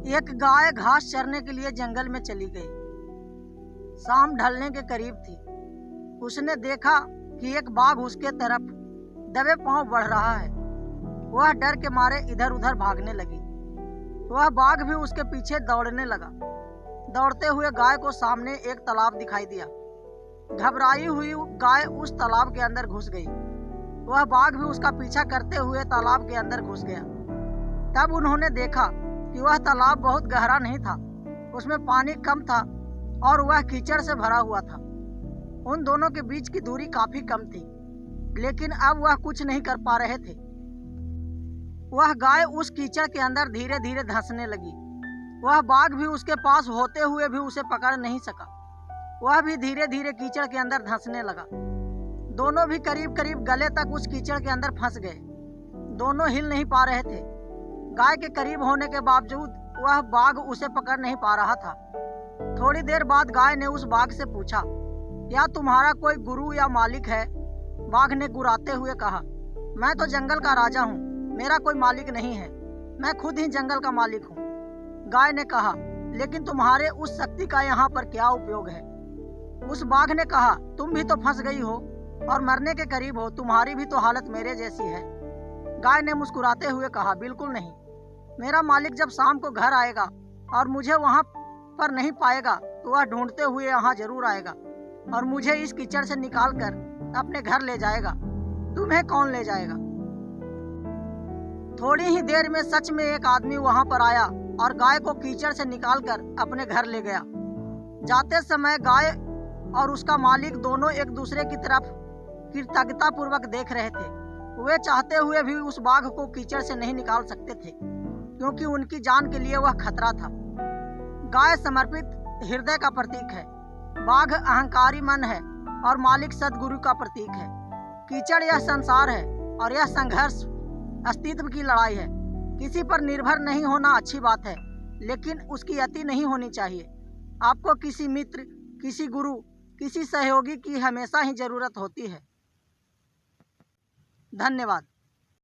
एक गाय घास चरने के लिए जंगल में चली गई। शाम ढलने के करीब थी। उसने देखा कि एक बाघ उसके तरफ दबे पांव बढ़ रहा है। वह डर के मारे इधर उधर भागने लगी। वह बाघ भी उसके पीछे दौड़ने लगा। दौड़ते हुए गाय को सामने एक तालाब दिखाई दिया। घबराई हुई गाय उस तालाब के अंदर घुस गई। वह बाघ भी उसका पीछा करते हुए तालाब के अंदर घुस गया। तब उन्होंने देखा कि वह तालाब बहुत गहरा नहीं था, उसमें पानी कम था और वह कीचड़ से भरा हुआ था। उन दोनों के बीच की दूरी काफी कम थी, लेकिन अब वह कुछ नहीं कर पा रहे थे। वह गाय उस कीचड़ के अंदर धीरे धीरे धंसने लगी। वह बाघ भी उसके पास होते हुए भी उसे पकड़ नहीं सका। वह भी धीरे धीरे कीचड़ के अंदर धंसने लगा। दोनों भी करीब करीब गले तक उस कीचड़ के अंदर फंस गए। दोनों हिल नहीं पा रहे थे। गाय के करीब होने के बावजूद वह बाघ उसे पकड़ नहीं पा रहा था। थोड़ी देर बाद गाय ने उस बाघ से पूछा, क्या तुम्हारा कोई गुरु या मालिक है? बाघ ने गुर्राते हुए कहा, मैं तो जंगल का राजा हूँ, मेरा कोई मालिक नहीं है, मैं खुद ही जंगल का मालिक हूँ। गाय ने कहा, लेकिन तुम्हारे उस शक्ति का यहाँ पर क्या उपयोग है? उस बाघ ने कहा, तुम भी तो फंस गई हो और मरने के करीब हो, तुम्हारी भी तो हालत मेरे जैसी है। गाय ने मुस्कुराते हुए कहा, बिल्कुल नहीं, मेरा मालिक जब शाम को घर आएगा और मुझे वहाँ पर नहीं पाएगा तो वह ढूंढते हुए यहाँ जरूर आएगा और मुझे इस कीचड़ से निकाल कर अपने घर ले जाएगा। तुम्हें कौन ले जाएगा? थोड़ी ही देर में सच में एक आदमी वहाँ पर आया और गाय को कीचड़ से निकाल कर अपने घर ले गया। जाते समय गाय और उसका मालिक दोनों एक दूसरे की तरफ कृतज्ञता पूर्वक देख रहे थे। वे चाहते हुए भी उस बाघ को कीचड़ से नहीं निकाल सकते थे, क्योंकि उनकी जान के लिए वह खतरा था। गाय समर्पित हृदय का प्रतीक है, बाघ अहंकारी मन है और मालिक सद्गुरु का प्रतीक है। कीचड़ यह संसार है और यह संघर्ष अस्तित्व की लड़ाई है। किसी पर निर्भर नहीं होना अच्छी बात है, लेकिन उसकी अति नहीं होनी चाहिए। आपको किसी मित्र, किसी गुरु, किसी सहयोगी की हमेशा ही जरूरत होती है। धन्यवाद।